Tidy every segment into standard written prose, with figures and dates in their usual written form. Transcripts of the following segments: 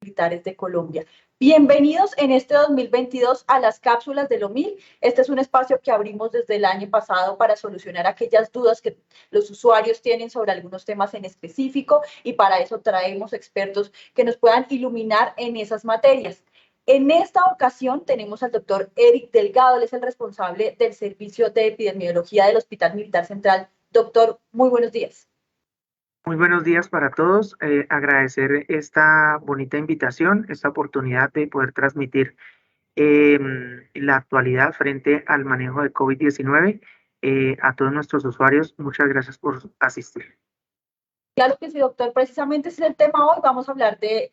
Militares de Colombia. Bienvenidos en este 2022 a las cápsulas del OMIL. Este es un espacio que abrimos desde el año pasado para solucionar aquellas dudas que los usuarios tienen sobre algunos temas en específico, y para eso traemos expertos que nos puedan iluminar en esas materias. En esta ocasión tenemos al doctor Eric Delgado, él es el responsable del Servicio de Epidemiología del Hospital Militar Central. Doctor, muy buenos días. Muy buenos días para todos. Agradecer esta bonita invitación, esta oportunidad de poder transmitir la actualidad frente al manejo de COVID-19 a todos nuestros usuarios. Muchas gracias por asistir. Claro que sí, doctor. Precisamente ese es el tema hoy. Vamos a hablar de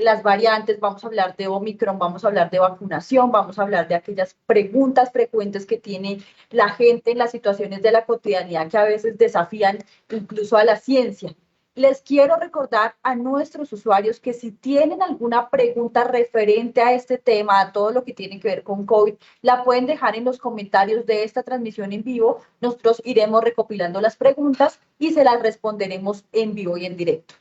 las variantes, vamos a hablar de Omicron, vamos a hablar de vacunación, vamos a hablar de aquellas preguntas frecuentes que tiene la gente en las situaciones de la cotidianidad que a veces desafían incluso a la ciencia. Les quiero recordar a nuestros usuarios que si tienen alguna pregunta referente a este tema, a todo lo que tiene que ver con COVID, la pueden dejar en los comentarios de esta transmisión en vivo. Nosotros iremos recopilando las preguntas y se las responderemos en vivo y en directo.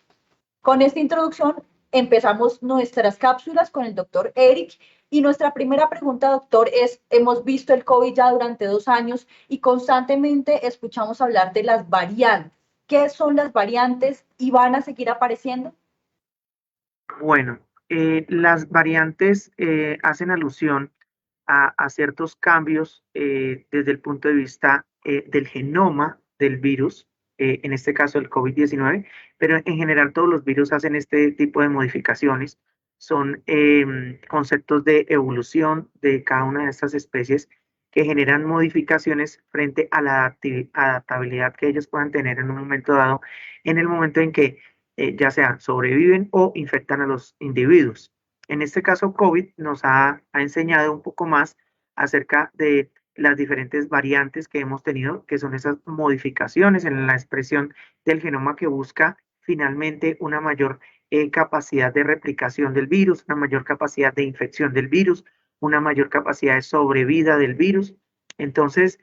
Con esta introducción empezamos nuestras cápsulas con el doctor Eric. Y nuestra primera pregunta, doctor, es, hemos visto el COVID ya durante 2 años y constantemente escuchamos hablar de las variantes. ¿Qué son las variantes y van a seguir apareciendo? Bueno, las variantes hacen alusión a ciertos cambios desde el punto de vista del genoma del virus, en este caso el COVID-19, pero en general todos los virus hacen este tipo de modificaciones. Son conceptos de evolución de cada una de estas especies que generan modificaciones frente a la adaptabilidad que ellos puedan tener en un momento dado, en el momento en que ya sea sobreviven o infectan a los individuos. En este caso, COVID nos ha enseñado un poco más acerca de las diferentes variantes que hemos tenido, que son esas modificaciones en la expresión del genoma que busca finalmente una mayor capacidad de replicación del virus, una mayor capacidad de infección del virus, una mayor capacidad de sobrevida del virus. Entonces,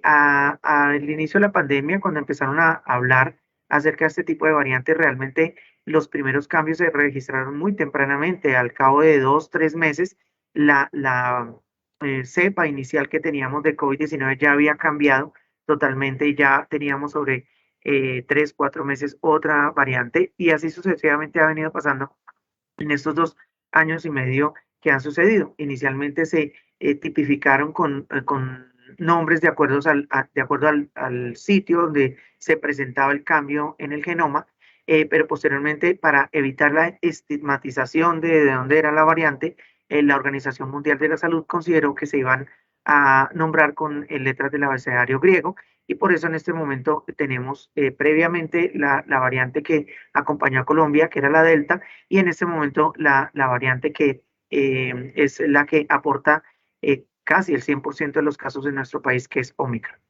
al inicio de la pandemia, cuando empezaron a hablar acerca de este tipo de variantes, realmente los primeros cambios se registraron muy tempranamente. Al cabo de 2, 3 meses, la cepa inicial que teníamos de COVID-19 ya había cambiado totalmente y ya teníamos sobre 3, 4 meses otra variante, y así sucesivamente ha venido pasando en estos 2 años y medio que han sucedido. Inicialmente se tipificaron con nombres de acuerdo al sitio donde se presentaba el cambio en el genoma, pero posteriormente, para evitar la estigmatización de dónde era la variante, la Organización Mundial de la Salud consideró que se iban a nombrar con letras del abecedario griego, y por eso en este momento tenemos previamente la variante que acompañó a Colombia, que era la Delta, y en este momento la variante que es la que aporta casi el 100% de los casos en nuestro país, que es Omicron.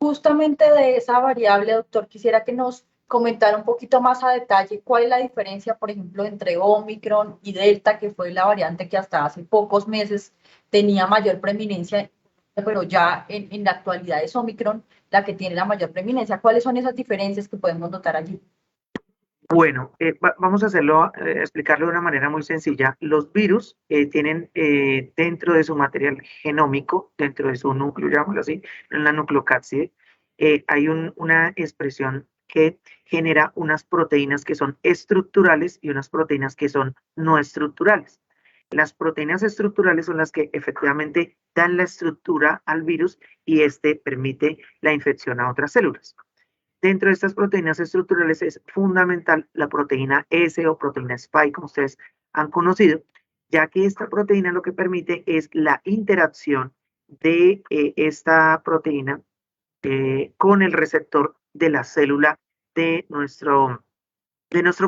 Justamente de esa variable, doctor, quisiera que nos comentara un poquito más a detalle cuál es la diferencia, por ejemplo, entre Omicron y Delta, que fue la variante que hasta hace pocos meses tenía mayor preeminencia, pero ya en la actualidad es Omicron la que tiene la mayor preeminencia. ¿Cuáles son esas diferencias que podemos notar allí? Bueno, vamos a hacerlo, explicarlo de una manera muy sencilla. Los virus tienen dentro de su material genómico, dentro de su núcleo, llamémoslo así, en la nucleocápside, hay una expresión que genera unas proteínas que son estructurales y unas proteínas que son no estructurales. Las proteínas estructurales son las que efectivamente dan la estructura al virus y este permite la infección a otras células. Dentro de estas proteínas estructurales es fundamental la proteína S o proteína Spike, como ustedes han conocido, ya que esta proteína lo que permite es la interacción de esta proteína con el receptor de la célula de nuestro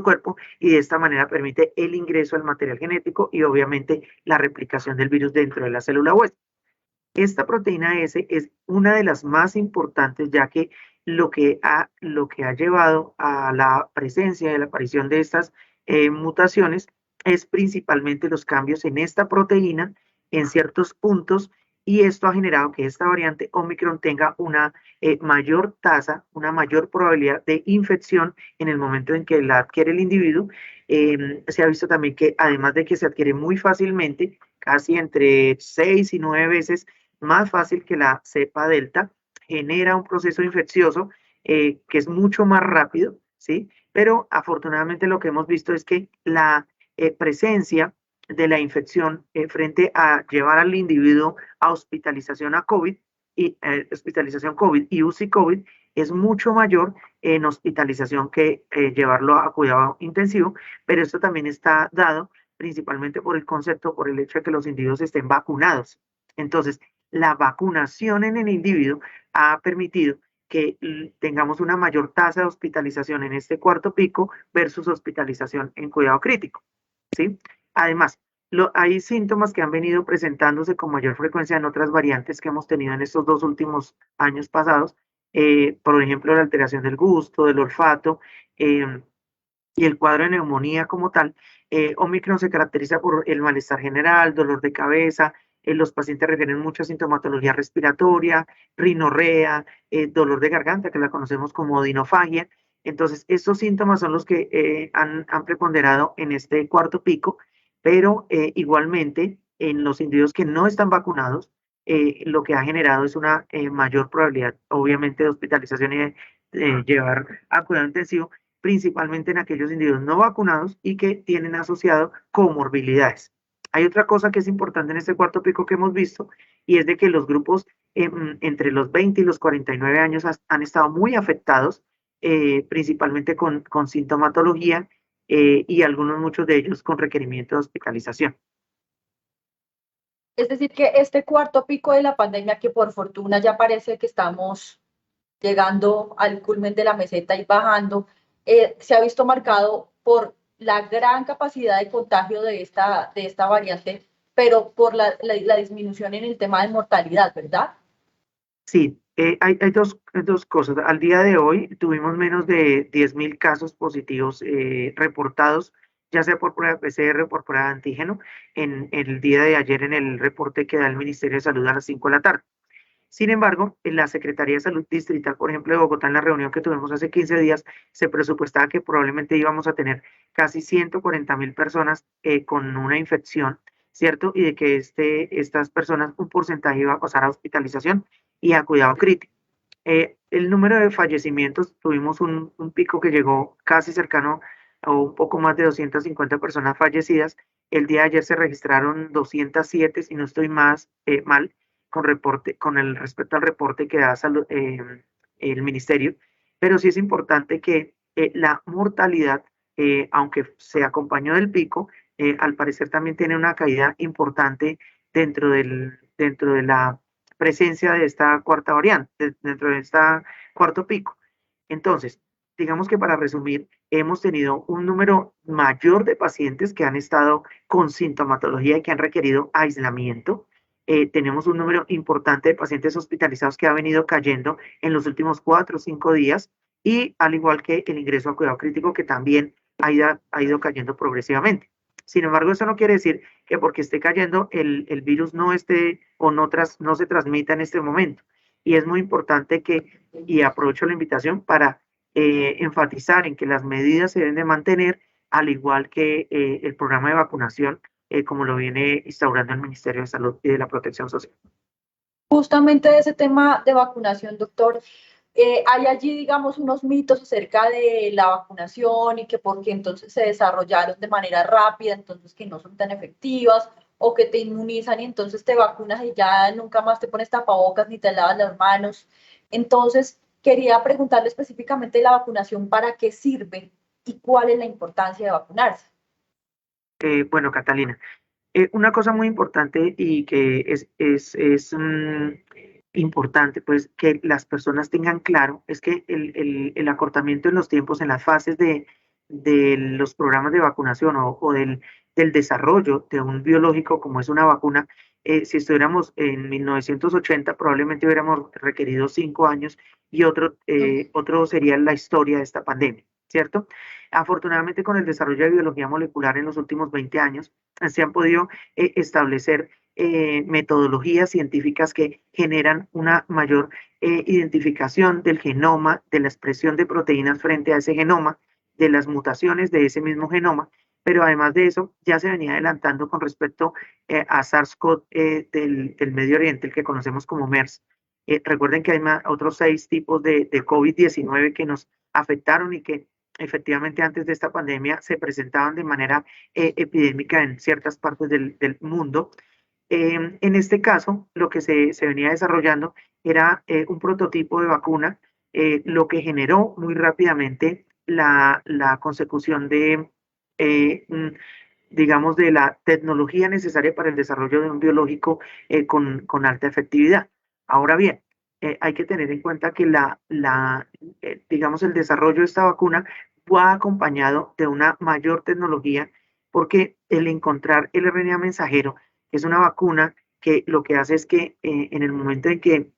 cuerpo, y de esta manera permite el ingreso al material genético y obviamente la replicación del virus dentro de la célula huésped. Esta proteína S es una de las más importantes, ya que lo que ha llevado a la presencia y la aparición de estas mutaciones es principalmente los cambios en esta proteína en ciertos puntos y esto ha generado que esta variante Omicron tenga una mayor tasa, una mayor probabilidad de infección en el momento en que la adquiere el individuo. Se ha visto también que además de que se adquiere muy fácilmente, casi entre 6 y 9 veces más fácil que la cepa delta, genera un proceso infeccioso que es mucho más rápido, ¿sí? Pero afortunadamente lo que hemos visto es que la presencia de la infección frente a llevar al individuo a hospitalización a COVID y hospitalización COVID y UCI COVID es mucho mayor en hospitalización que llevarlo a cuidado intensivo, pero esto también está dado principalmente por el concepto, por el hecho de que los individuos estén vacunados. Entonces, la vacunación en el individuo ha permitido que tengamos una mayor tasa de hospitalización en este cuarto pico versus hospitalización en cuidado crítico, ¿sí? Además, hay síntomas que han venido presentándose con mayor frecuencia en otras variantes que hemos tenido en estos 2 últimos años pasados, por ejemplo, la alteración del gusto, del olfato, y el cuadro de neumonía como tal. Omicron se caracteriza por el malestar general, dolor de cabeza, los pacientes refieren mucha sintomatología respiratoria, rinorrea, dolor de garganta, que la conocemos como odinofagia. Entonces, estos síntomas son los que han preponderado en este cuarto pico, pero igualmente en los individuos que no están vacunados, lo que ha generado es una mayor probabilidad, obviamente, de hospitalización y de llevar a cuidado intensivo, principalmente en aquellos individuos no vacunados y que tienen asociado comorbilidades. Hay otra cosa que es importante en este cuarto pico que hemos visto, y es de que los grupos entre los 20 y los 49 años han estado muy afectados, principalmente con sintomatología, y muchos de ellos con requerimiento de hospitalización. Es decir, que este cuarto pico de la pandemia, que por fortuna ya parece que estamos llegando al culmen de la meseta y bajando, se ha visto marcado por la gran capacidad de contagio de esta variante, pero por la disminución en el tema de mortalidad, ¿verdad? Sí, hay dos cosas. Al día de hoy tuvimos menos de 10.000 casos positivos reportados, ya sea por prueba PCR o por prueba de antígeno, en el día de ayer en el reporte que da el Ministerio de Salud a las 5 de la tarde. Sin embargo, en la Secretaría de Salud Distrital, por ejemplo, de Bogotá, en la reunión que tuvimos hace 15 días, se presupuestaba que probablemente íbamos a tener casi 140.000 personas con una infección, ¿cierto? Y de que estas personas, un porcentaje iba a pasar a hospitalización y a cuidado crítico. El número de fallecimientos, tuvimos un pico que llegó casi cercano a un poco más de 250 personas fallecidas. El día de ayer se registraron 207, si no estoy más mal, con el respecto al reporte que da el ministerio, pero sí es importante que la mortalidad, aunque se acompañó del pico, al parecer también tiene una caída importante dentro de la presencia de esta cuarta variante, dentro de esta cuarto pico. Entonces, digamos que para resumir, hemos tenido un número mayor de pacientes que han estado con sintomatología y que han requerido aislamiento. Tenemos un número importante de pacientes hospitalizados que ha venido cayendo en los últimos 4 o 5 días, y al igual que el ingreso a cuidado crítico, que también ha ido cayendo progresivamente. Sin embargo, eso no quiere decir que porque esté cayendo el virus no esté o no se transmita en este momento. Y es muy importante y aprovecho la invitación para enfatizar en que las medidas se deben de mantener, al igual que el programa de vacunación, como lo viene instaurando el Ministerio de Salud y de la Protección Social. Justamente de ese tema de vacunación, doctor, hay allí, digamos, unos mitos acerca de la vacunación y que porque entonces se desarrollaron de manera rápida, entonces que no son tan efectivas, o que te inmunizan y entonces te vacunas y ya nunca más te pones tapabocas ni te lavas las manos. Entonces, quería preguntarle específicamente la vacunación, ¿para qué sirve y cuál es la importancia de vacunarse? Bueno, Catalina, una cosa muy importante y que es importante, pues, que las personas tengan claro, es que el acortamiento en los tiempos, en las fases de los programas de vacunación o del desarrollo de un biológico como es una vacuna, si estuviéramos en 1980, probablemente hubiéramos requerido 5 años y otro sería la historia de esta pandemia. ¿cierto? Afortunadamente, con el desarrollo de biología molecular en los últimos 20 años, se han podido establecer metodologías científicas que generan una mayor identificación del genoma, de la expresión de proteínas frente a ese genoma, de las mutaciones de ese mismo genoma, pero además de eso, ya se venía adelantando con respecto a SARS-CoV del Medio Oriente, el que conocemos como MERS. Recuerden que hay otros 6 tipos de COVID-19 que nos afectaron y que efectivamente antes de esta pandemia se presentaban de manera epidémica en ciertas partes del mundo. En este caso, lo que se venía desarrollando era un prototipo de vacuna, lo que generó muy rápidamente la consecución de, digamos, de la tecnología necesaria para el desarrollo de un biológico con alta efectividad. Ahora bien, hay que tener en cuenta que digamos, el desarrollo de esta vacuna va acompañado de una mayor tecnología porque el encontrar el RNA mensajero es una vacuna que lo que hace es que en el momento en que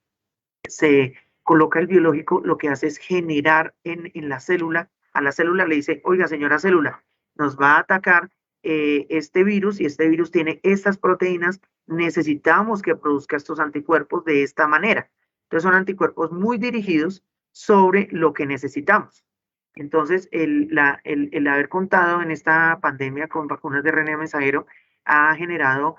se coloca el biológico, lo que hace es generar en la célula, a la célula le dice, oiga, señora célula, nos va a atacar este virus y este virus tiene estas proteínas, necesitamos que produzca estos anticuerpos de esta manera. Entonces son anticuerpos muy dirigidos sobre lo que necesitamos. Entonces, el haber contado en esta pandemia con vacunas de RNA mensajero ha generado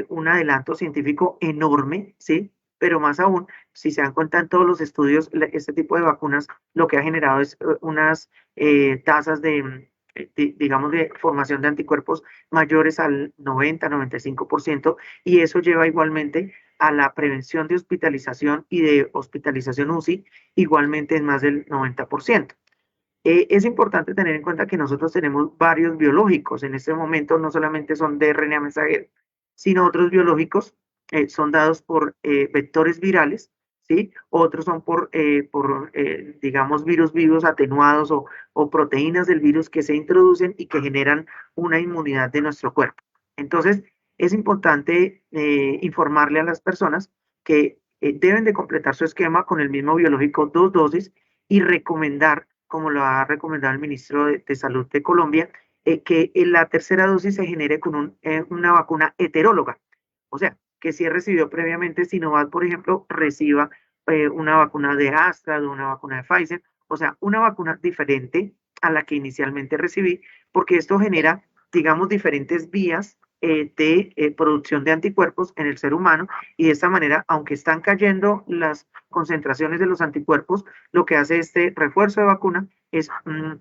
un adelanto científico enorme, ¿sí? Pero más aún, si se dan cuenta en todos los estudios, este tipo de vacunas lo que ha generado es unas tasas digamos, de formación de anticuerpos mayores al 90-95%, y eso lleva igualmente a la prevención de hospitalización y de hospitalización UCI, igualmente en más del 90%. Es importante tener en cuenta que nosotros tenemos varios biológicos. En este momento no solamente son de RNA mensajero, sino otros biológicos son dados por vectores virales, ¿sí? Otros son por digamos, virus vivos atenuados o proteínas del virus que se introducen y que generan una inmunidad de nuestro cuerpo. Entonces, es importante informarle a las personas que deben de completar su esquema con el mismo biológico 2 dosis y recomendar, como lo ha recomendado el ministro de Salud de Colombia, que en la tercera dosis se genere con una vacuna heteróloga. O sea, que si he recibido previamente Sinovac, por ejemplo, reciba una vacuna de Astra, o una vacuna de Pfizer, o sea, una vacuna diferente a la que inicialmente recibí, porque esto genera, digamos, diferentes vías de producción de anticuerpos en el ser humano, y de esta manera, aunque están cayendo las concentraciones de los anticuerpos, lo que hace este refuerzo de vacuna es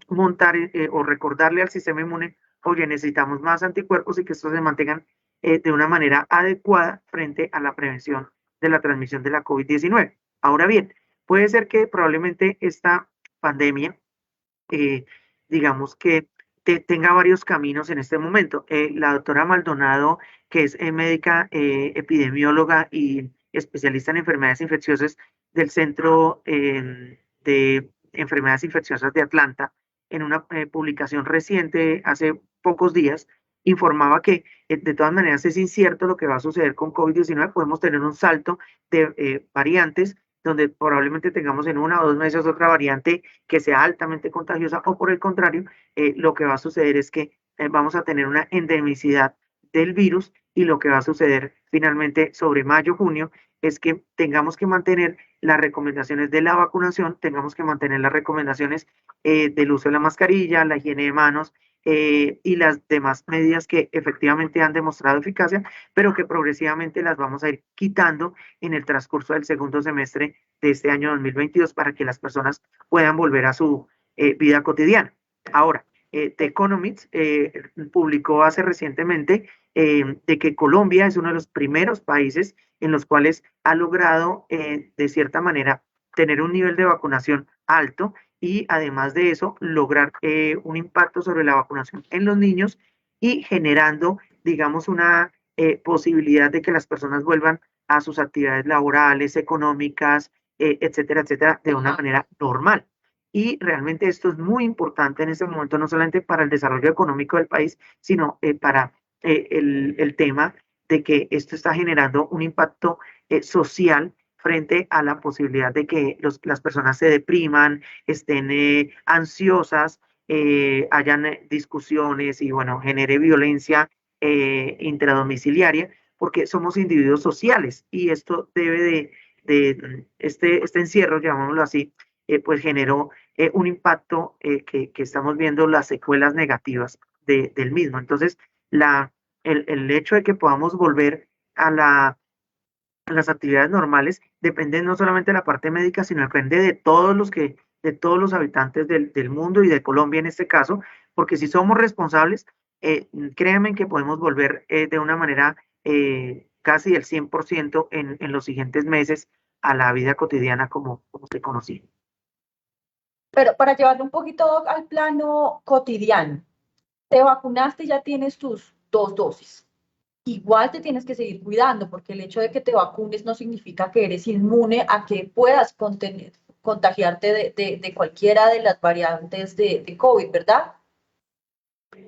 montar o recordarle al sistema inmune, oye, necesitamos más anticuerpos y que estos se mantengan de una manera adecuada frente a la prevención de la transmisión de la COVID-19. Ahora bien, puede ser que probablemente esta pandemia, eh, digamos que tenga varios caminos en este momento. La doctora Maldonado, que es médica epidemióloga y especialista en enfermedades infecciosas del Centro de Enfermedades Infecciosas de Atlanta, en una publicación reciente hace pocos días, informaba que de todas maneras es incierto lo que va a suceder con COVID-19. Podemos tener un salto de variantes donde probablemente tengamos en 1 o 2 meses otra variante que sea altamente contagiosa, o por el contrario, lo que va a suceder es que vamos a tener una endemicidad del virus, y lo que va a suceder finalmente sobre mayo, junio, es que tengamos que mantener las recomendaciones de la vacunación, tengamos que mantener las recomendaciones del uso de la mascarilla, la higiene de manos y las demás medidas que efectivamente han demostrado eficacia, pero que progresivamente las vamos a ir quitando en el transcurso del segundo semestre de este año 2022 para que las personas puedan volver a su vida cotidiana. Ahora, The Economist publicó hace recientemente de que Colombia es uno de los primeros países en los cuales ha logrado, de cierta manera, tener un nivel de vacunación alto, y además de eso, lograr un impacto sobre la vacunación en los niños y generando, digamos, una posibilidad de que las personas vuelvan a sus actividades laborales, económicas, etcétera, etcétera, de una manera normal. Y realmente esto es muy importante en este momento, no solamente para el desarrollo económico del país, sino para el tema de que esto está generando un impacto social frente a la posibilidad de que las personas se depriman, estén ansiosas, hayan discusiones y, bueno, genere violencia intradomiciliaria, porque somos individuos sociales y esto debe este encierro, llamémoslo así, pues generó un impacto que estamos viendo las secuelas negativas del mismo. Entonces, el hecho de que podamos volver a las actividades normales depende no solamente de la parte médica, sino depende de todos los habitantes del mundo y de Colombia en este caso, porque si somos responsables, créanme que podemos volver de una manera casi del 100% en los siguientes meses a la vida cotidiana como se conocía. Pero para llevarlo un poquito al plano cotidiano, te vacunaste y ya tienes tus 2 dosis. Igual te tienes que seguir cuidando, porque el hecho de que te vacunes no significa que eres inmune a que puedas contagiarte de cualquiera de las variantes de COVID, ¿verdad?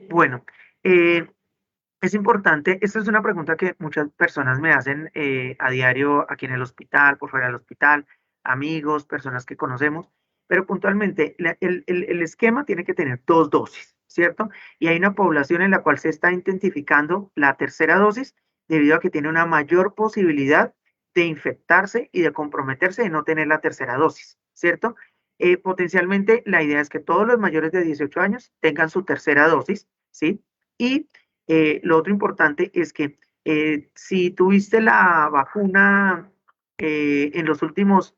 Bueno, es importante, esta es una pregunta que muchas personas me hacen a diario aquí en el hospital, por fuera del hospital, amigos, personas que conocemos, pero puntualmente el esquema tiene que tener 2 dosis, ¿cierto? Y hay una población en la cual se está identificando la tercera dosis debido a que tiene una mayor posibilidad de infectarse y de comprometerse de no tener la tercera dosis, ¿cierto? Potencialmente la idea es que todos los mayores de 18 años tengan su tercera dosis, ¿sí? Y lo otro importante es que si tuviste la vacuna en los últimos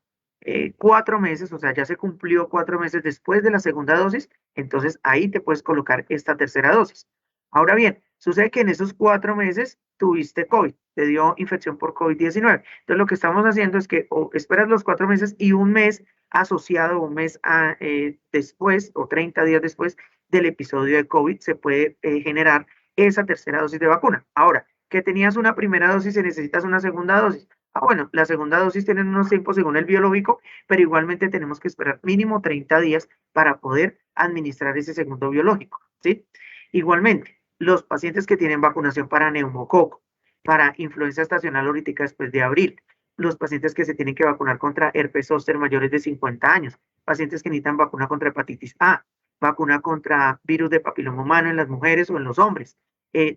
4 meses, o sea, ya se cumplió 4 meses después de la segunda dosis, entonces ahí te puedes colocar esta tercera dosis. Ahora bien, sucede que en esos 4 meses tuviste COVID, te dio infección por COVID-19. Entonces lo que estamos haciendo es que o esperas los 4 meses y un mes asociado, un mes después o 30 días después del episodio de COVID se puede generar esa tercera dosis de vacuna. Ahora, que tenías una primera dosis y necesitas una segunda dosis. Bueno, la segunda dosis tiene unos tiempos según el biológico, pero igualmente tenemos que esperar mínimo 30 días para poder administrar ese segundo biológico, ¿sí? Igualmente, los pacientes que tienen vacunación para neumococo, para influenza estacional ahorita después de abril, los pacientes que se tienen que vacunar contra herpes zóster mayores de 50 años, pacientes que necesitan vacuna contra hepatitis A, vacuna contra virus de papiloma humano en las mujeres o en los hombres.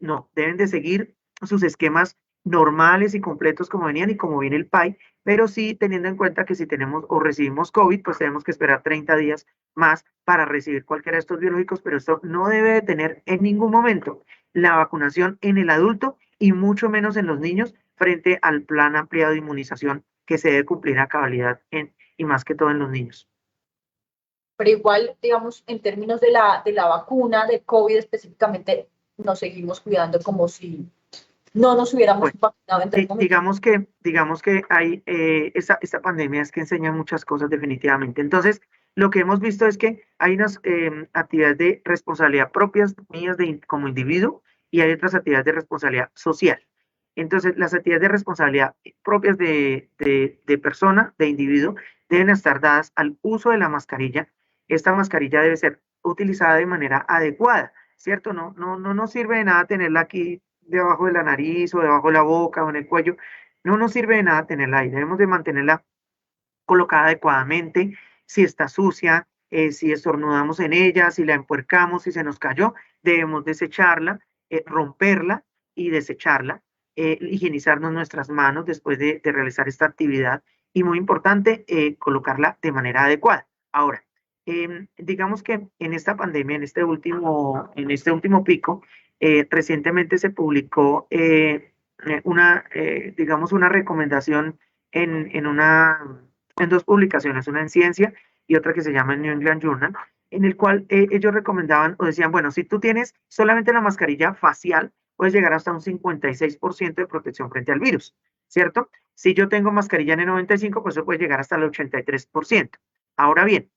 No, deben de seguir sus esquemas normales y completos como venían y como viene el PAI, pero sí teniendo en cuenta que si tenemos o recibimos COVID, pues tenemos que esperar 30 días más para recibir cualquiera de estos biológicos, pero esto no debe de tener en ningún momento la vacunación en el adulto y mucho menos en los niños frente al plan ampliado de inmunización que se debe cumplir a cabalidad y más que todo en los niños. Pero igual, digamos, en términos de la vacuna de COVID específicamente, nos seguimos cuidando como si no nos hubiéramos Bueno, vacunado en el momento. digamos que hay esta pandemia es que enseña muchas cosas definitivamente. Entonces, lo que hemos visto es que hay unas actividades de responsabilidad propias mías como individuo y hay otras actividades de responsabilidad social. Entonces, las actividades de responsabilidad propias de persona, de individuo, deben estar dadas al uso de la mascarilla. Esta mascarilla debe ser utilizada de manera adecuada, ¿cierto? No nos sirve de nada tenerla aquí debajo de la nariz o debajo de la boca o en el cuello. No nos sirve de nada tenerla ahí. Debemos de mantenerla colocada adecuadamente. Si está sucia, si estornudamos en ella, si la empuercamos, si se nos cayó, debemos desecharla, romperla y desecharla, higienizarnos nuestras manos después de realizar esta actividad y muy importante, colocarla de manera adecuada. Ahora, digamos que en esta pandemia, en este último pico, recientemente se publicó digamos, una recomendación en dos publicaciones, una en Ciencia y otra que se llama New England Journal, en el cual ellos recomendaban o decían, bueno, si tú tienes solamente la mascarilla facial, puedes llegar hasta un 56% de protección frente al virus, ¿cierto? Si yo tengo mascarilla N95, pues eso puede llegar hasta el 83%. Ahora bien,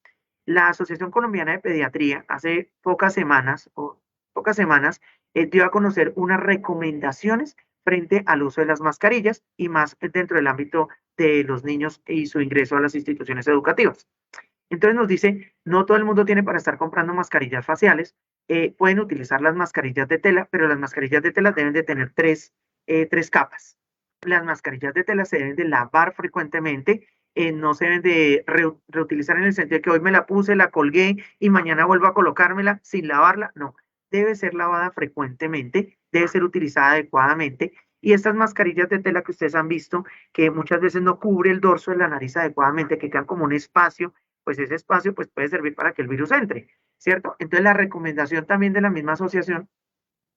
la Asociación Colombiana de Pediatría hace pocas semanas dio a conocer unas recomendaciones frente al uso de las mascarillas y más dentro del ámbito de los niños y su ingreso a las instituciones educativas. Entonces nos dice, no todo el mundo tiene para estar comprando mascarillas faciales, pueden utilizar las mascarillas de tela, pero las mascarillas de tela deben de tener tres capas. Las mascarillas de tela se deben de lavar frecuentemente no se deben de reutilizar en el sentido de que hoy me la puse, la colgué y mañana vuelvo a colocármela sin lavarla. No, debe ser lavada frecuentemente, debe ser utilizada adecuadamente. Y estas mascarillas de tela que ustedes han visto, que muchas veces no cubre el dorso de la nariz adecuadamente, que quedan como un espacio, pues ese espacio pues puede servir para que el virus entre, ¿cierto? Entonces la recomendación también de la misma asociación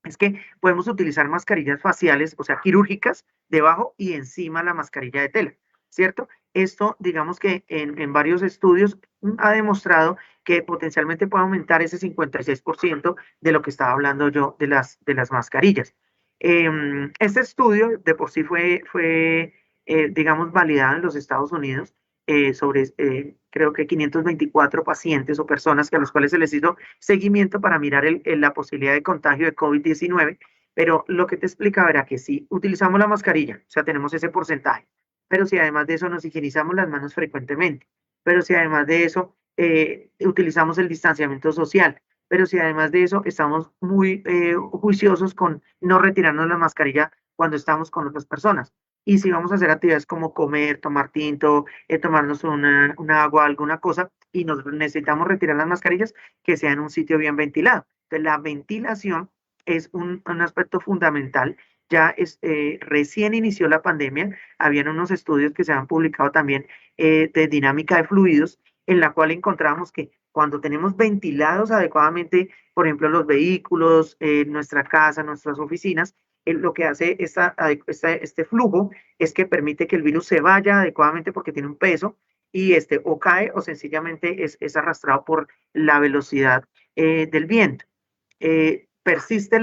es que podemos utilizar mascarillas faciales, o sea, quirúrgicas, debajo y encima la mascarilla de tela, ¿cierto? Esto, digamos que en varios estudios ha demostrado que potencialmente puede aumentar ese 56% de lo que estaba hablando yo de las mascarillas. Este estudio de por sí fue digamos, validado en los Estados Unidos sobre, creo que 524 pacientes o personas que a los cuales se les hizo seguimiento para mirar la posibilidad de contagio de COVID-19, pero lo que te explicaba era que si utilizamos la mascarilla, o sea, tenemos ese porcentaje, pero si además de eso nos higienizamos las manos frecuentemente, pero si además de eso utilizamos el distanciamiento social, pero si además de eso estamos muy juiciosos con no retirarnos la mascarilla cuando estamos con otras personas. Y si vamos a hacer actividades como comer, tomar tinto, tomarnos una agua, alguna cosa, y nos necesitamos retirar las mascarillas, que sea en un sitio bien ventilado. Entonces, la ventilación es un aspecto fundamental. Ya recién inició la pandemia, habían unos estudios que se han publicado también de dinámica de fluidos, en la cual encontramos que cuando tenemos ventilados adecuadamente, por ejemplo, los vehículos, nuestra casa, nuestras oficinas, lo que hace este flujo es que permite que el virus se vaya adecuadamente porque tiene un peso y o cae o sencillamente es arrastrado por la velocidad del viento. Persiste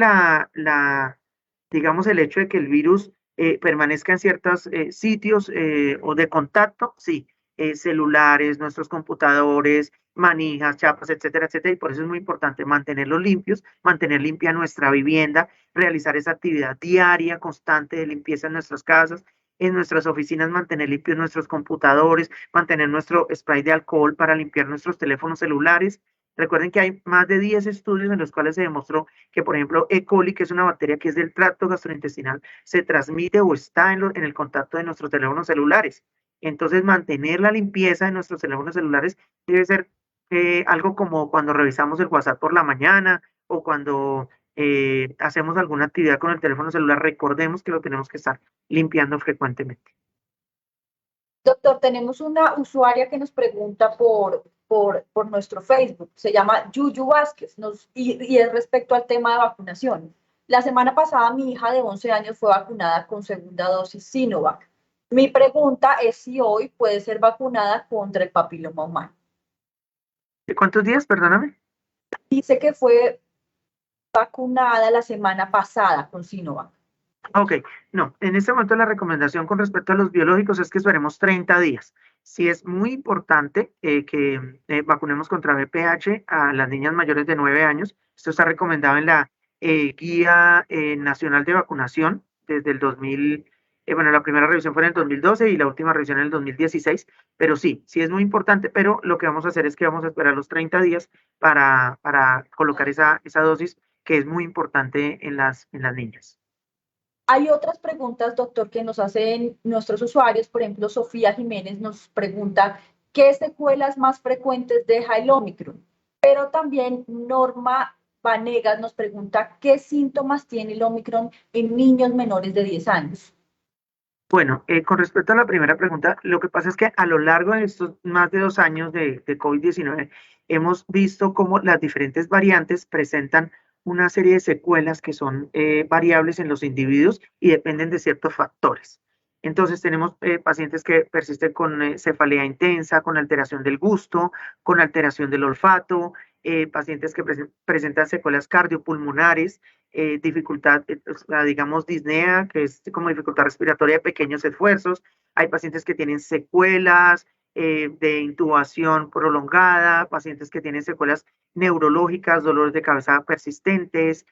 digamos, el hecho de que el virus permanezca en ciertos sitios o de contacto, sí, celulares, nuestros computadores, manijas, chapas, etcétera, etcétera, y por eso es muy importante mantenerlos limpios, mantener limpia nuestra vivienda, realizar esa actividad diaria, constante de limpieza en nuestras casas, en nuestras oficinas, mantener limpios nuestros computadores, mantener nuestro spray de alcohol para limpiar nuestros teléfonos celulares. Recuerden que hay más de 10 estudios en los cuales se demostró que, por ejemplo, E. coli, que es una bacteria que es del tracto gastrointestinal, se transmite o está en el contacto de nuestros teléfonos celulares. Entonces, mantener la limpieza de nuestros teléfonos celulares debe ser algo como cuando revisamos el WhatsApp por la mañana o cuando hacemos alguna actividad con el teléfono celular, recordemos que lo tenemos que estar limpiando frecuentemente. Doctor, tenemos una usuaria que nos pregunta por nuestro Facebook. Se llama Yuyu Vázquez y es respecto al tema de vacunación. La semana pasada mi hija de 11 años fue vacunada con segunda dosis Sinovac. Mi pregunta es si hoy puede ser vacunada contra el papiloma humano. ¿De cuántos días? Perdóname. Dice que fue vacunada la semana pasada con Sinovac. Ok, no, en este momento la recomendación con respecto a los biológicos es que esperemos 30 días. Sí es muy importante que vacunemos contra VPH a las niñas mayores de 9 años. Esto está recomendado en la Guía Nacional de Vacunación desde el 2000, bueno, la primera revisión fue en el 2012 y la última revisión en el 2016, pero sí es muy importante, pero lo que vamos a hacer es que vamos a esperar los 30 días para colocar esa dosis que es muy importante en las niñas. Hay otras preguntas, doctor, que nos hacen nuestros usuarios. Por ejemplo, Sofía Jiménez nos pregunta qué secuelas más frecuentes deja el Omicron. Pero también Norma Vanegas nos pregunta qué síntomas tiene el Omicron en niños menores de 10 años. Bueno, con respecto a la primera pregunta, lo que pasa es que a lo largo de estos más de 2 años de COVID-19 hemos visto cómo las diferentes variantes presentan una serie de secuelas que son variables en los individuos y dependen de ciertos factores. Entonces tenemos pacientes que persisten con cefalea intensa, con alteración del gusto, con alteración del olfato, pacientes que presentan secuelas cardiopulmonares, dificultad, digamos, disnea, que es como dificultad respiratoria de pequeños esfuerzos. Hay pacientes que tienen secuelas de intubación prolongada, pacientes que tienen secuelas neurológicas, dolores de cabeza persistentes,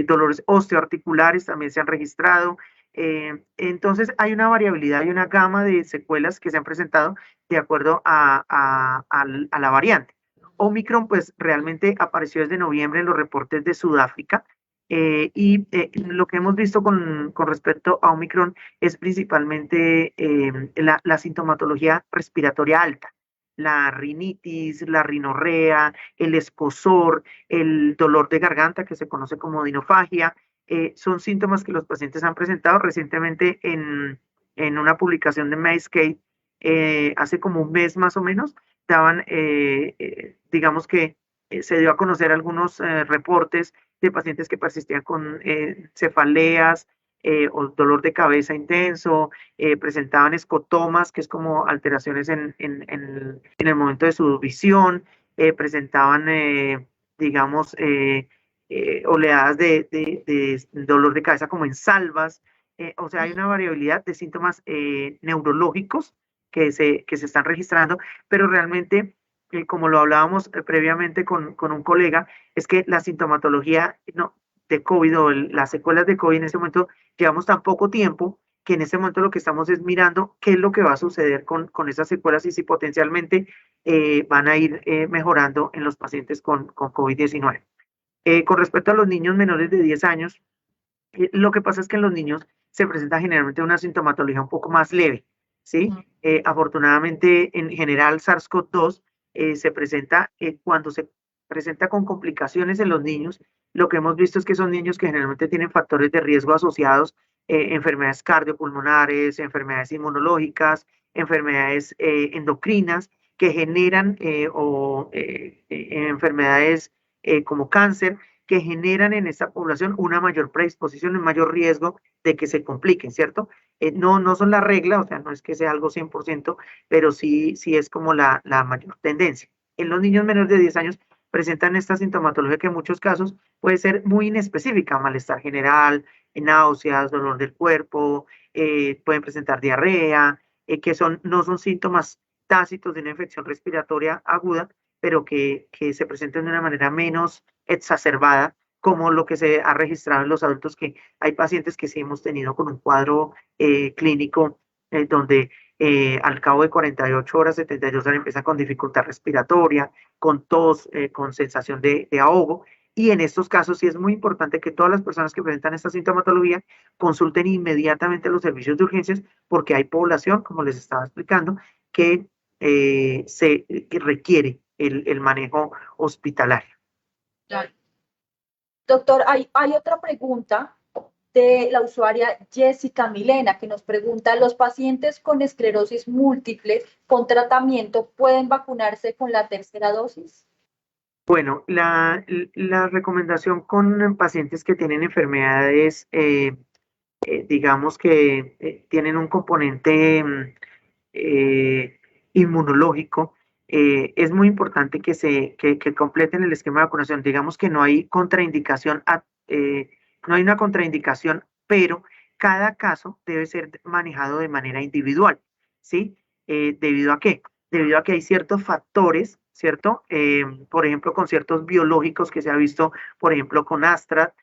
dolores osteoarticulares también se han registrado. Entonces, hay una variabilidad y una gama de secuelas que se han presentado de acuerdo a la variante. Omicron, pues realmente apareció desde noviembre en los reportes de Sudáfrica Lo que hemos visto con respecto a Omicron es principalmente la sintomatología respiratoria alta, la rinitis, la rinorrea, el escozor, el dolor de garganta que se conoce como odinofagia. Son síntomas que los pacientes han presentado recientemente en una publicación de Medscape hace como un mes más o menos. Daban, digamos que se dio a conocer algunos reportes de pacientes que persistían con cefaleas o dolor de cabeza intenso, presentaban escotomas, que es como alteraciones en el momento de su visión, presentaban, digamos, oleadas de dolor de cabeza como en salvas. O sea, hay una variabilidad de síntomas neurológicos que se están registrando, pero realmente, como lo hablábamos previamente con un colega, es que la sintomatología no, de COVID o las secuelas de COVID en este momento llevamos tan poco tiempo que en este momento lo que estamos es mirando qué es lo que va a suceder con esas secuelas y si potencialmente van a ir mejorando en los pacientes con COVID-19. Con respecto a los niños menores de 10 años, lo que pasa es que en los niños se presenta generalmente una sintomatología un poco más leve, ¿sí? Afortunadamente, en general, SARS-CoV-2 se presenta cuando se presenta con complicaciones en los niños. Lo que hemos visto es que son niños que generalmente tienen factores de riesgo asociados, enfermedades cardiopulmonares, enfermedades inmunológicas, enfermedades endocrinas que generan enfermedades como cáncer que generan en esta población una mayor predisposición, un mayor riesgo de que se compliquen, ¿cierto? No son la regla, o sea, no es que sea algo 100%, pero sí es como la mayor tendencia. En los niños menores de 10 años presentan esta sintomatología que en muchos casos puede ser muy inespecífica, malestar general, náuseas, dolor del cuerpo, pueden presentar diarrea, no son síntomas tácitos de una infección respiratoria aguda, pero que se presentan de una manera menos exacerbada, como lo que se ha registrado en los adultos, que hay pacientes que sí hemos tenido con un cuadro clínico donde al cabo de 48 horas, 72 horas empiezan con dificultad respiratoria, con tos, con sensación de ahogo. Y en estos casos sí es muy importante que todas las personas que presentan esta sintomatología consulten inmediatamente los servicios de urgencias porque hay población, como les estaba explicando, que requiere el manejo hospitalario. Claro. Doctor, hay otra pregunta de la usuaria Jessica Milena que nos pregunta, ¿los pacientes con esclerosis múltiple con tratamiento pueden vacunarse con la tercera dosis? Bueno, la recomendación con pacientes que tienen enfermedades, digamos que tienen un componente eh, inmunológico, es muy importante que completen el esquema de vacunación. Digamos que no hay contraindicación, no hay una contraindicación, pero cada caso debe ser manejado de manera individual, ¿sí? ¿Debido a qué? Debido a que hay ciertos factores, ¿cierto? Por ejemplo, con ciertos biológicos que se ha visto, por ejemplo, con Astra,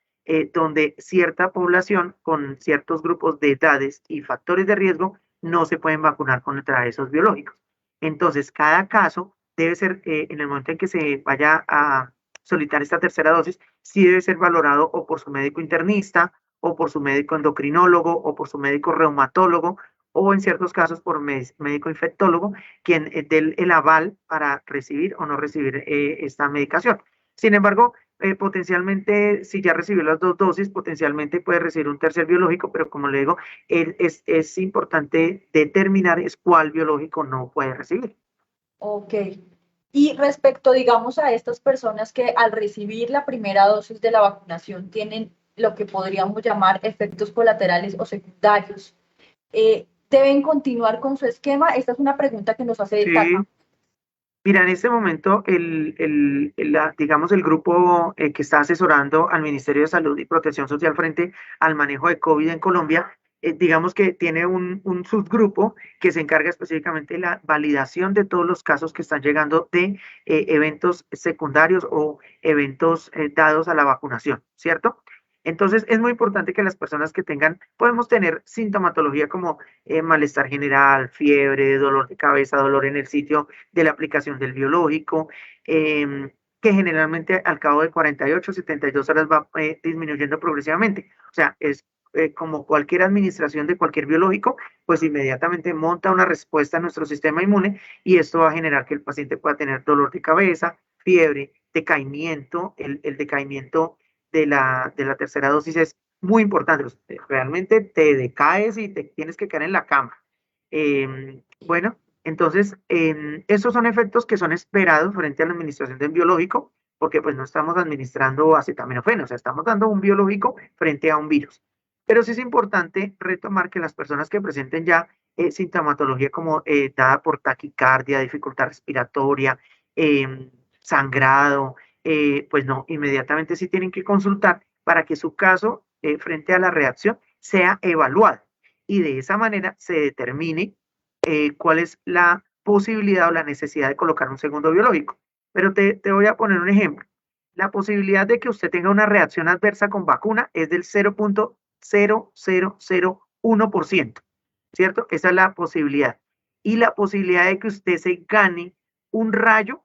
donde cierta población con ciertos grupos de edades y factores de riesgo no se pueden vacunar contra esos biológicos. Entonces, cada caso debe ser, en el momento en que se vaya a solicitar esta tercera dosis, sí debe ser valorado o por su médico internista, o por su médico endocrinólogo, o por su médico reumatólogo, o en ciertos casos por médico infectólogo, quien dé el aval para recibir o no recibir esta medicación. Sin embargo, potencialmente, si ya recibió las dos dosis, potencialmente puede recibir un tercer biológico, pero como le digo, es importante determinar es cuál biológico no puede recibir. Ok. Y respecto, digamos, a estas personas que al recibir la primera dosis de la vacunación tienen lo que podríamos llamar efectos colaterales o secundarios, ¿deben continuar con su esquema? Esta es una pregunta que nos hace Sí. Tata. Mira, en este momento, digamos, el grupo que está asesorando al Ministerio de Salud y Protección Social frente al manejo de COVID en Colombia, digamos que tiene un subgrupo que se encarga específicamente de la validación de todos los casos que están llegando de eventos secundarios o eventos dados a la vacunación, ¿cierto? Entonces, es muy importante que las personas que podemos tener sintomatología como malestar general, fiebre, dolor de cabeza, dolor en el sitio de la aplicación del biológico, que generalmente al cabo de 48, 72 horas va disminuyendo progresivamente. O sea, es como cualquier administración de cualquier biológico, pues inmediatamente monta una respuesta a nuestro sistema inmune y esto va a generar que el paciente pueda tener dolor de cabeza, fiebre, decaimiento. El decaimiento de la tercera dosis es muy importante. Realmente te decaes y te tienes que quedar en la cama. Bueno, entonces, estos son efectos que son esperados frente a la administración de un biológico, porque pues no estamos administrando acetaminofén, o sea, estamos dando un biológico frente a un virus. Pero sí es importante retomar que las personas que presenten ya sintomatología como dada por taquicardia, dificultad respiratoria, sangrado, pues no, inmediatamente sí tienen que consultar para que su caso frente a la reacción sea evaluado y de esa manera se determine cuál es la posibilidad o la necesidad de colocar un segundo biológico. Pero te voy a poner un ejemplo. La posibilidad de que usted tenga una reacción adversa con vacuna es del 0.0001%, ¿cierto? Esa es la posibilidad. Y la posibilidad de que usted se gane un rayo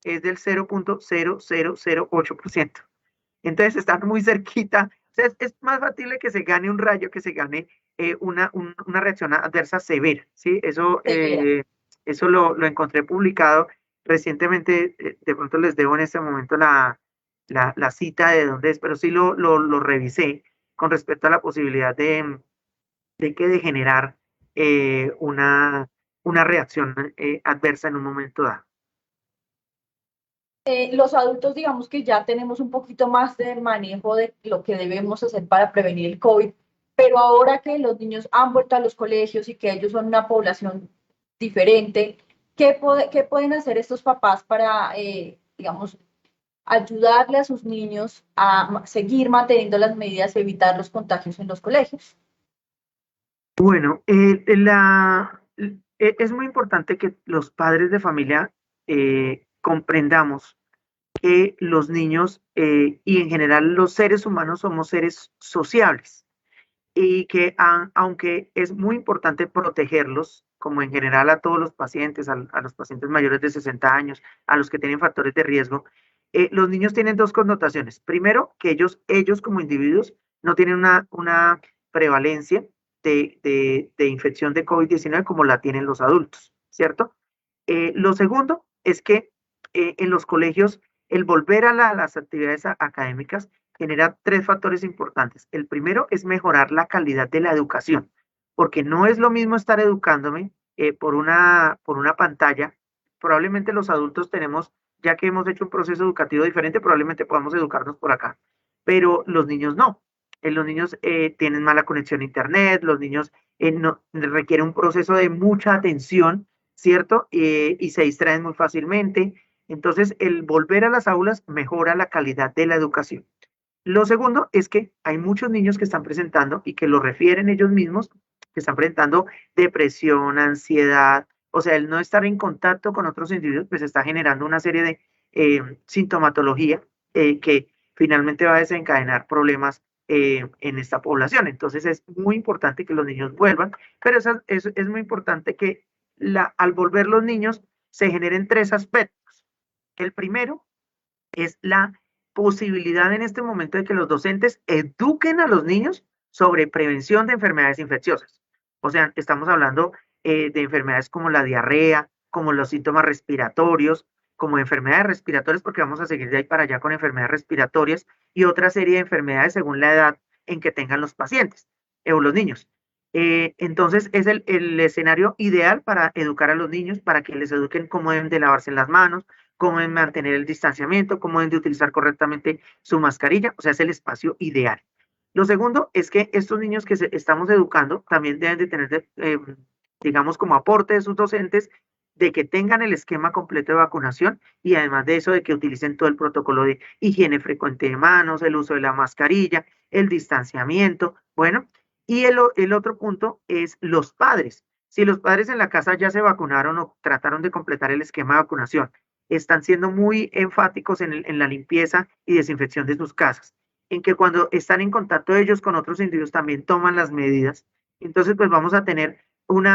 es del 0.0008%. Entonces están muy cerquita. O sea, es más factible que se gane un rayo que se gane una reacción adversa severa, ¿sí? Severa. Eso lo encontré publicado recientemente. De pronto les debo en este momento la cita de dónde es, pero sí lo revisé con respecto a la posibilidad de generar una reacción adversa en un momento dado. Los adultos, digamos que ya tenemos un poquito más de manejo de lo que debemos hacer para prevenir el COVID, pero ahora que los niños han vuelto a los colegios y que ellos son una población diferente, qué pueden hacer estos papás para, digamos, ayudarle a sus niños a seguir manteniendo las medidas y evitar los contagios en los colegios? Bueno, es muy importante que los padres de familia comprendamos que los niños y en general los seres humanos somos seres sociables y que aunque es muy importante protegerlos, como en general a todos los pacientes, a los pacientes mayores de 60 años, a los que tienen factores de riesgo, los niños tienen dos connotaciones. Primero, que ellos como individuos no tienen una prevalencia de infección de COVID-19 como la tienen los adultos, ¿cierto? Lo segundo es que en los colegios el volver a las actividades académicas genera tres factores importantes. El primero es mejorar la calidad de la educación, porque no es lo mismo estar educándome por una pantalla. Probablemente los adultos tenemos, ya que hemos hecho un proceso educativo diferente, probablemente podamos educarnos por acá, pero los niños no. Los niños tienen mala conexión a internet, los niños no, requieren un proceso de mucha atención, ¿cierto? Y se distraen muy fácilmente. Entonces, el volver a las aulas mejora la calidad de la educación. Lo segundo es que hay muchos niños que están presentando y que lo refieren ellos mismos, que están presentando depresión, ansiedad, o sea, el no estar en contacto con otros individuos, pues está generando una serie de sintomatología que finalmente va a desencadenar problemas en esta población. Entonces es muy importante que los niños vuelvan, pero es muy importante que al volver los niños se generen tres aspectos. El primero es la posibilidad en este momento de que los docentes eduquen a los niños sobre prevención de enfermedades infecciosas. O sea, estamos hablando de enfermedades como la diarrea, como los síntomas respiratorios, como enfermedades respiratorias, porque vamos a seguir de ahí para allá con enfermedades respiratorias y otra serie de enfermedades según la edad en que tengan los pacientes o los niños. Entonces, es el escenario ideal para educar a los niños, para que les eduquen cómo deben de lavarse las manos, cómo deben mantener el distanciamiento, cómo deben de utilizar correctamente su mascarilla, o sea, es el espacio ideal. Lo segundo es que estos niños que estamos educando también deben de tener, digamos, como aporte de sus docentes, de que tengan el esquema completo de vacunación y además de eso, de que utilicen todo el protocolo de higiene frecuente de manos, el uso de la mascarilla, el distanciamiento, bueno, y el otro punto es los padres. Si los padres en la casa ya se vacunaron o trataron de completar el esquema de vacunación, están siendo muy enfáticos en la limpieza y desinfección de sus casas, en que cuando están en contacto ellos con otros individuos también toman las medidas. Entonces, pues vamos a tener un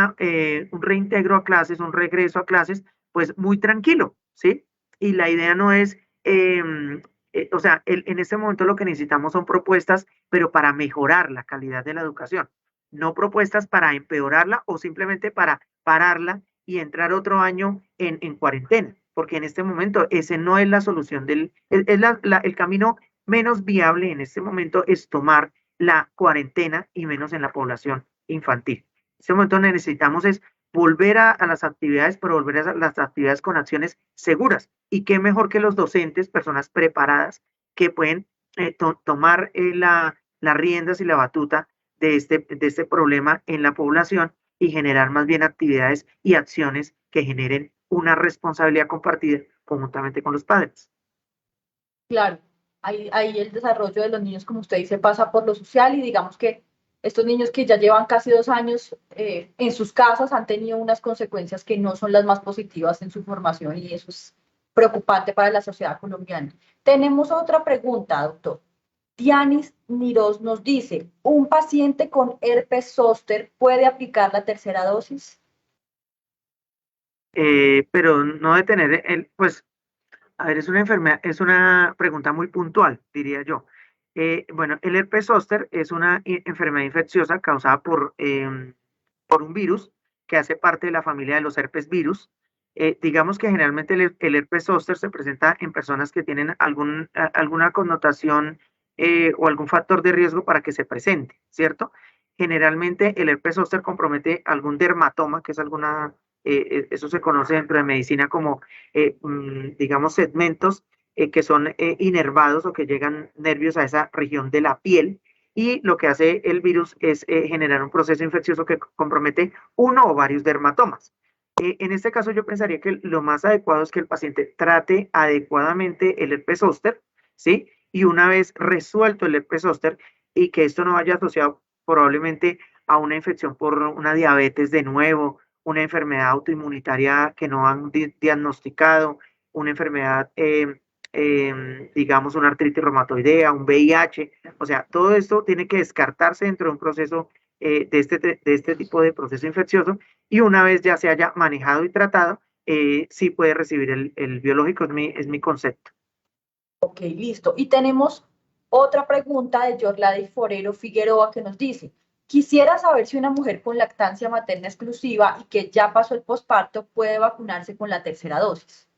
reintegro a clases, un regreso a clases, pues muy tranquilo, ¿sí? Y la idea no es o sea, en este momento lo que necesitamos son propuestas, pero para mejorar la calidad de la educación, no propuestas para empeorarla o simplemente para pararla y entrar otro año en cuarentena, porque en este momento ese no es la solución el camino menos viable en este momento es tomar la cuarentena y menos en la población infantil. En este momento necesitamos es volver a las actividades, pero volver a las actividades con acciones seguras. Y qué mejor que los docentes, personas preparadas que pueden tomar las riendas y la batuta de este problema en la población y generar más bien actividades y acciones que generen una responsabilidad compartida conjuntamente con los padres. Claro, ahí el desarrollo de los niños, como usted dice, pasa por lo social y digamos que estos niños que ya llevan casi 2 años en sus casas han tenido unas consecuencias que no son las más positivas en su formación y eso es preocupante para la sociedad colombiana. Tenemos otra pregunta, doctor. Dianis Niroz nos dice, ¿un paciente con herpes zóster puede aplicar la tercera dosis? Pero no de tener pues, a ver, es una enfermedad, es una pregunta muy puntual, diría yo. Bueno, el herpes zóster es una enfermedad infecciosa causada por un virus que hace parte de la familia de los herpes virus. Digamos que generalmente el herpes zóster se presenta en personas que tienen alguna connotación o algún factor de riesgo para que se presente, ¿cierto? Generalmente el herpes zóster compromete algún dermatoma, que es eso se conoce dentro de medicina como, digamos, segmentos que son inervados o que llegan nervios a esa región de la piel y lo que hace el virus es generar un proceso infeccioso que compromete uno o varios dermatomas. En este caso yo pensaría que lo más adecuado es que el paciente trate adecuadamente el herpes zóster, ¿sí? Y una vez resuelto el herpes zóster y que esto no vaya asociado probablemente a una infección por una diabetes de nuevo, una enfermedad autoinmunitaria que no han diagnosticado, una enfermedad digamos, una artritis reumatoidea, un VIH, o sea, todo esto tiene que descartarse dentro de un proceso de este tipo de proceso infeccioso y una vez ya se haya manejado y tratado, sí puede recibir el biológico, es mi concepto. Ok, listo. Y tenemos otra pregunta de Yorlady Forero Figueroa que nos dice, quisiera saber si una mujer con lactancia materna exclusiva y que ya pasó el posparto puede vacunarse con la tercera dosis.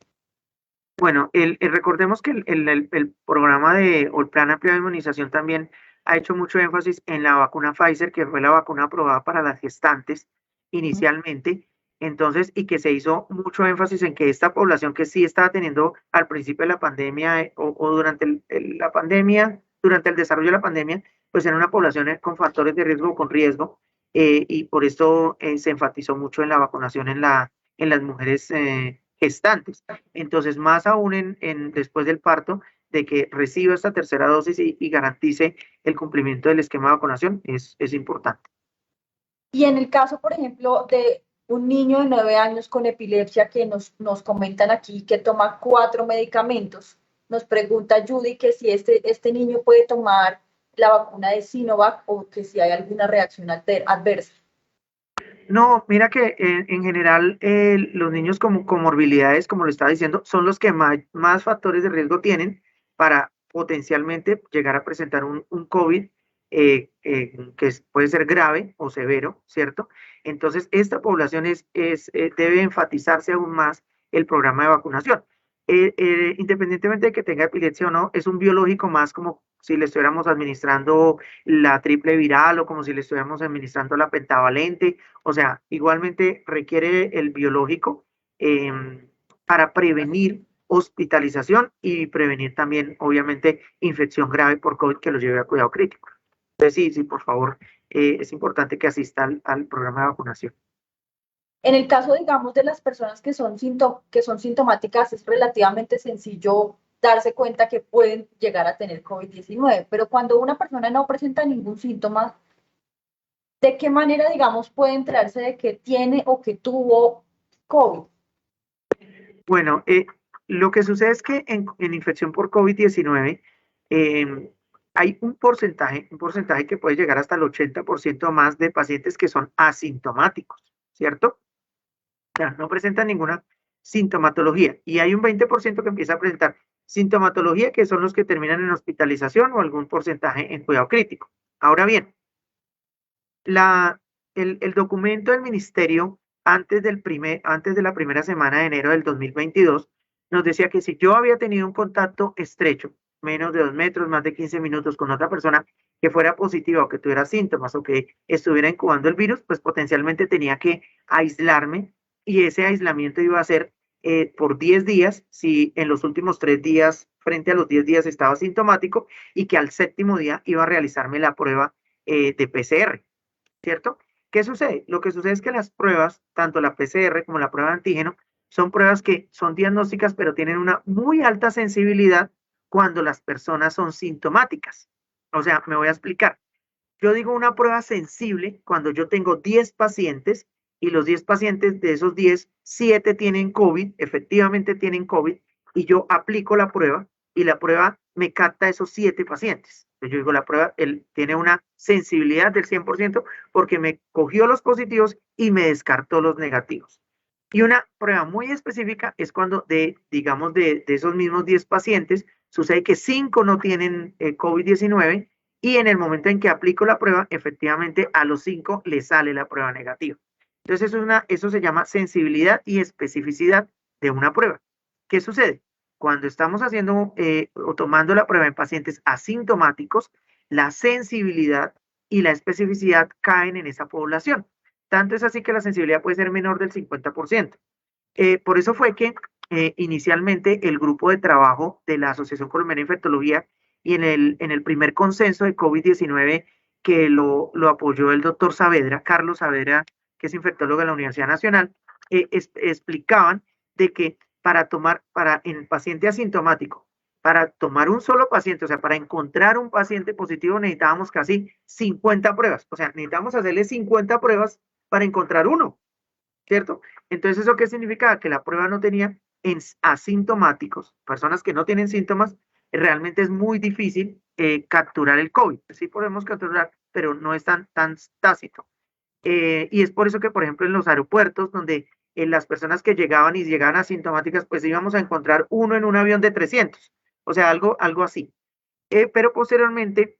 Bueno, recordemos que el programa o el plan amplio de inmunización también ha hecho mucho énfasis en la vacuna Pfizer, que fue la vacuna aprobada para las gestantes inicialmente, entonces, y que se hizo mucho énfasis en que esta población que sí estaba teniendo al principio de la pandemia o durante la pandemia, durante el desarrollo de la pandemia, pues era una población con factores de riesgo o con riesgo, y por esto se enfatizó mucho en la vacunación en las mujeres gestantes. Entonces, más aún después del parto, de que reciba esta tercera dosis y garantice el cumplimiento del esquema de vacunación es importante. Y en el caso, por ejemplo, de un niño de 9 años con epilepsia que nos comentan aquí que toma 4 medicamentos, nos pregunta Judy que si este niño puede tomar la vacuna de Sinovac o que si hay alguna reacción adversa. No, mira que en general los niños con comorbilidades, como lo estaba diciendo, son los que más factores de riesgo tienen para potencialmente llegar a presentar un COVID puede ser grave o severo, ¿cierto? Entonces, esta población debe enfatizarse aún más el programa de vacunación. Independientemente de que tenga epilepsia o no, es un biológico más como si le estuviéramos administrando la triple viral o como si le estuviéramos administrando la pentavalente, o sea, igualmente requiere el biológico eh, para prevenir hospitalización y prevenir también, obviamente, infección grave por COVID que lo lleve a cuidado crítico. Entonces, sí, por favor, es importante que asista al programa de vacunación. En el caso, digamos, de las personas que son sintomáticas, es relativamente sencillo darse cuenta que pueden llegar a tener COVID-19, pero cuando una persona no presenta ningún síntoma, ¿de qué manera, digamos, puede enterarse de que tiene o que tuvo COVID? Bueno, lo que sucede es que en infección por COVID-19 hay un porcentaje que puede llegar hasta el 80% más de pacientes que son asintomáticos, ¿cierto? O sea, no presentan ninguna sintomatología y hay un 20% que empieza a presentar sintomatología, que son los que terminan en hospitalización o algún porcentaje en cuidado crítico. Ahora bien, el documento del ministerio antes de la primera semana de enero del 2022 nos decía que si yo había tenido un contacto estrecho, menos de 2 metros, más de 15 minutos con otra persona que fuera positiva o que tuviera síntomas o que estuviera incubando el virus, pues potencialmente tenía que aislarme y ese aislamiento iba a ser por 10 días, si en los últimos 3 días, frente a los 10 días estaba sintomático y que al séptimo día iba a realizarme la prueba de PCR. ¿Cierto? ¿Qué sucede? Lo que sucede es que las pruebas, tanto la PCR como la prueba de antígeno, son pruebas que son diagnósticas, pero tienen una muy alta sensibilidad cuando las personas son sintomáticas. O sea, me voy a explicar. Yo digo una prueba sensible cuando yo tengo 10 pacientes y los 10 pacientes de esos 10, 7 tienen COVID, efectivamente tienen COVID, y yo aplico la prueba y la prueba me capta esos 7 pacientes. Entonces yo digo, la prueba tiene una sensibilidad del 100% porque me cogió los positivos y me descartó los negativos. Y una prueba muy específica es cuando digamos, de esos mismos 10 pacientes, sucede que 5 no tienen COVID-19 y en el momento en que aplico la prueba, efectivamente a los 5 les sale la prueba negativa. Entonces, eso se llama sensibilidad y especificidad de una prueba. ¿Qué sucede? Cuando estamos haciendo o tomando la prueba en pacientes asintomáticos, la sensibilidad y la especificidad caen en esa población. Tanto es así que la sensibilidad puede ser menor del 50%. Por eso fue que inicialmente el grupo de trabajo de la Asociación Colombiana de Infectología y en el primer consenso de COVID-19 que lo apoyó el doctor Saavedra, Carlos Saavedra, que es infectólogo de la Universidad Nacional, explicaban de que en paciente asintomático, para tomar un solo paciente, o sea, para encontrar un paciente positivo necesitábamos casi 50 pruebas, o sea, necesitamos hacerle 50 pruebas para encontrar uno, ¿cierto? Entonces, ¿eso qué significaba? Que la prueba no tenía en asintomáticos, personas que no tienen síntomas, realmente es muy difícil capturar el COVID. Sí podemos capturar, pero no es tan tácito. Y es por eso que, por ejemplo, en los aeropuertos, donde las personas que llegaban asintomáticas, pues íbamos a encontrar uno en un avión de 300, o sea, algo así. Pero posteriormente,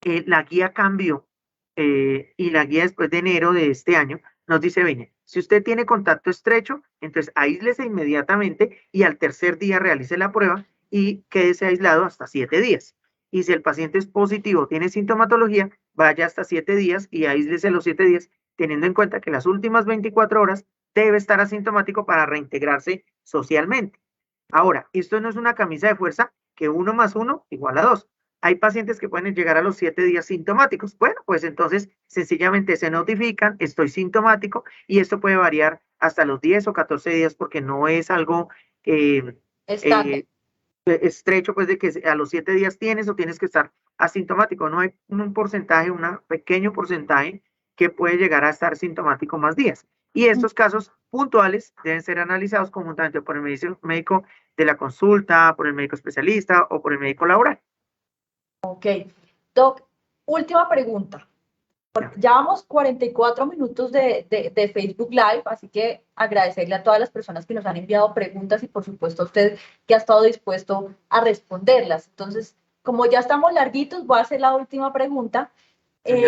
la guía cambió y la guía después de enero de este año nos dice, venga, si usted tiene contacto estrecho, entonces aíslese inmediatamente y al tercer día realice la prueba y quédese aislado hasta 7 días. Y si el paciente es positivo, tiene sintomatología, vaya hasta 7 días y aíslese los 7 días, teniendo en cuenta que las últimas 24 horas debe estar asintomático para reintegrarse socialmente. Ahora, esto no es una camisa de fuerza que 1 más 1 igual a 2. Hay pacientes que pueden llegar a los 7 días sintomáticos. Bueno, pues entonces sencillamente se notifican, estoy sintomático y esto puede variar hasta los 10 o 14 días porque no es algo estrecho, pues de que a los 7 días tienes o tienes que estar asintomático. No hay un porcentaje, un pequeño porcentaje que puede llegar a estar sintomático más días. Y estos casos puntuales deben ser analizados conjuntamente por el médico de la consulta, por el médico especialista o por el médico laboral. Ok. Doc, última pregunta. Ya vamos 44 minutos de Facebook Live, así que agradecerle a todas las personas que nos han enviado preguntas y por supuesto a usted que ha estado dispuesto a responderlas. Entonces, como ya estamos larguitos, voy a hacer la última pregunta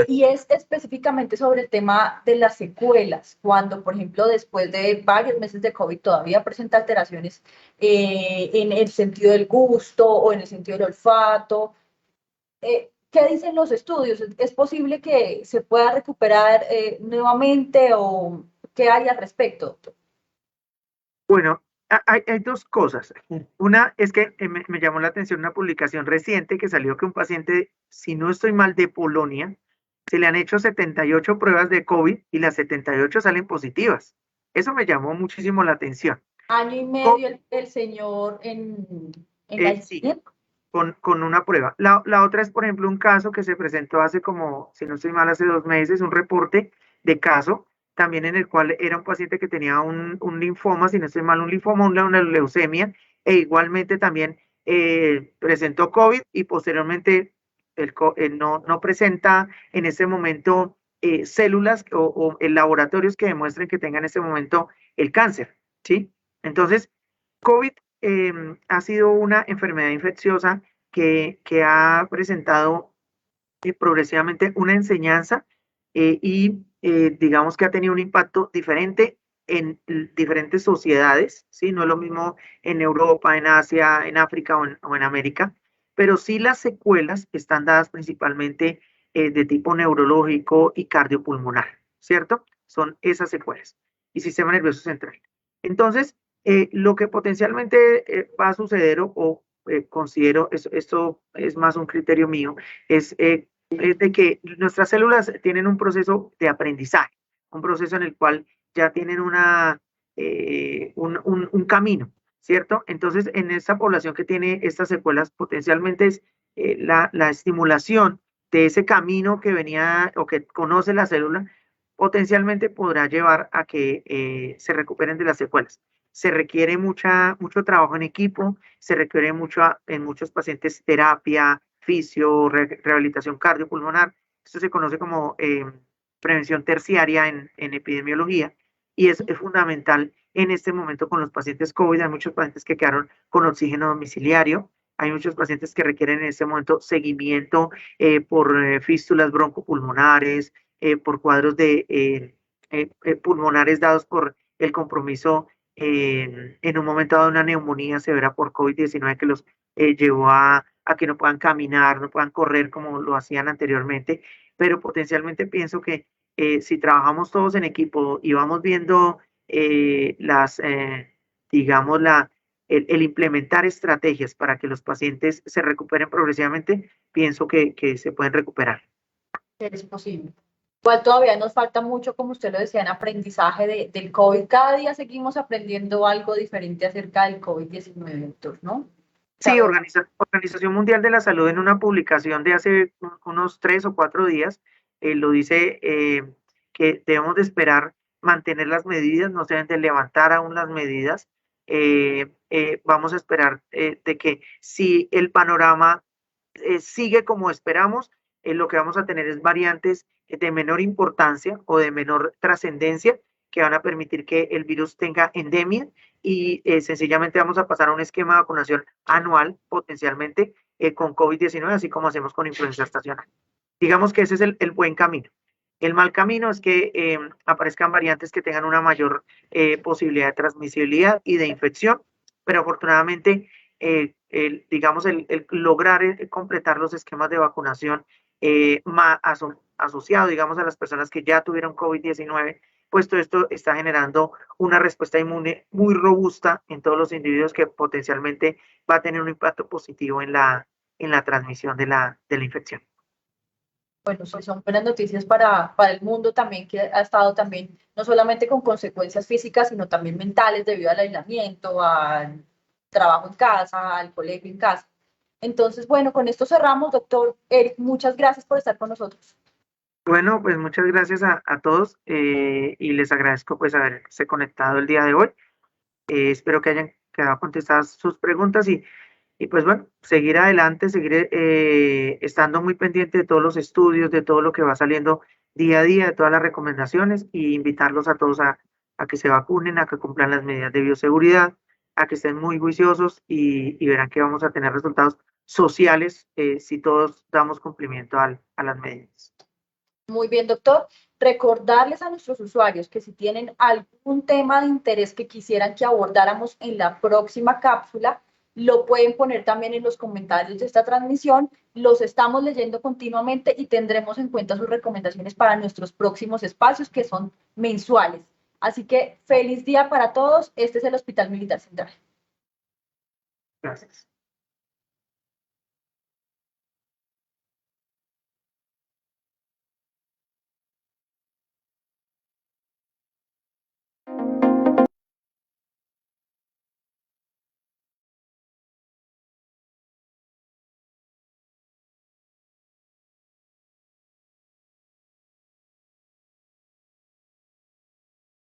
y es específicamente sobre el tema de las secuelas. Cuando, por ejemplo, después de varios meses de COVID todavía presenta alteraciones en el sentido del gusto o en el sentido del olfato. ¿Qué dicen los estudios? ¿Es posible que se pueda recuperar nuevamente o qué hay al respecto, doctor? Bueno, hay dos cosas. Una es que me llamó la atención una publicación reciente que salió que un paciente, si no estoy mal, de Polonia, se le han hecho 78 pruebas de COVID y las 78 salen positivas. Eso me llamó muchísimo la atención. Año y medio el señor en la Sí, con una prueba. La otra es, por ejemplo, un caso que se presentó hace como, si no estoy mal, hace 2 meses, un reporte de caso, también en el cual era un paciente que tenía un linfoma, si no estoy mal, un linfoma, una leucemia, e igualmente también presentó COVID y posteriormente no presenta en ese momento células o laboratorios que demuestren que tenga en ese momento el cáncer, ¿sí? Entonces, COVID ha sido una enfermedad infecciosa que ha presentado progresivamente una enseñanza digamos que ha tenido un impacto diferente en diferentes sociedades, ¿sí? No es lo mismo en Europa, en Asia, en África o en América, pero sí las secuelas están dadas principalmente de tipo neurológico y cardiopulmonar, ¿cierto? Son esas secuelas y sistema nervioso central. Entonces, lo que potencialmente va a suceder considero, esto es más un criterio mío, es de que nuestras células tienen un proceso de aprendizaje, un proceso en el cual ya tienen un camino, ¿cierto? Entonces, en esta población que tiene estas secuelas, potencialmente es la estimulación de ese camino que venía o que conoce la célula, potencialmente podrá llevar a que se recuperen de las secuelas. Se requiere mucho trabajo en equipo, se requiere en muchos pacientes terapia, fisio, rehabilitación cardiopulmonar. Esto se conoce como prevención terciaria en epidemiología y es fundamental en este momento con los pacientes COVID. Hay muchos pacientes que quedaron con oxígeno domiciliario. Hay muchos pacientes que requieren en este momento seguimiento por fístulas broncopulmonares, por cuadros pulmonares dados por el compromiso en un momento dado una neumonía severa por COVID-19 que los llevó a que no puedan caminar, no puedan correr como lo hacían anteriormente, pero potencialmente pienso que si trabajamos todos en equipo y vamos viendo digamos, el implementar estrategias para que los pacientes se recuperen progresivamente, pienso que se pueden recuperar. Es posible. Igual todavía nos falta mucho, como usted lo decía, en aprendizaje del COVID. Cada día seguimos aprendiendo algo diferente acerca del COVID-19, doctor, ¿no? Sí, Organización Mundial de la Salud en una publicación de hace unos 3 o 4 días lo dice que debemos de esperar mantener las medidas, no se deben de levantar aún las medidas. Vamos a esperar de que si el panorama sigue como esperamos, lo que vamos a tener es variantes de menor importancia o de menor trascendencia que van a permitir que el virus tenga endemia y sencillamente vamos a pasar a un esquema de vacunación anual potencialmente con COVID-19, así como hacemos con influenza estacional. Digamos que ese es el buen camino. El mal camino es que aparezcan variantes que tengan una mayor posibilidad de transmisibilidad y de infección, pero afortunadamente, digamos, el lograr completar los esquemas de vacunación asociado, digamos, a las personas que ya tuvieron COVID-19, pues todo esto está generando una respuesta inmune muy robusta en todos los individuos que potencialmente va a tener un impacto positivo en la transmisión de la infección. Bueno, sí, son buenas noticias para el mundo también, que ha estado también, no solamente con consecuencias físicas, sino también mentales debido al aislamiento, al trabajo en casa, al colegio en casa. Entonces, bueno, con esto cerramos, doctor Eric, muchas gracias por estar con nosotros. Bueno, pues muchas gracias a todos y les agradezco pues haberse conectado el día de hoy. Espero que hayan quedado contestadas sus preguntas y pues bueno, seguir adelante, seguir estando muy pendiente de todos los estudios, de todo lo que va saliendo día a día, de todas las recomendaciones y invitarlos a todos a que se vacunen, a que cumplan las medidas de bioseguridad, a que estén muy juiciosos y verán que vamos a tener resultados sociales si todos damos cumplimiento a las medidas. Muy bien, doctor. Recordarles a nuestros usuarios que si tienen algún tema de interés que quisieran que abordáramos en la próxima cápsula, lo pueden poner también en los comentarios de esta transmisión. Los estamos leyendo continuamente y tendremos en cuenta sus recomendaciones para nuestros próximos espacios que son mensuales. Así que feliz día para todos. Este es el Hospital Militar Central. Gracias.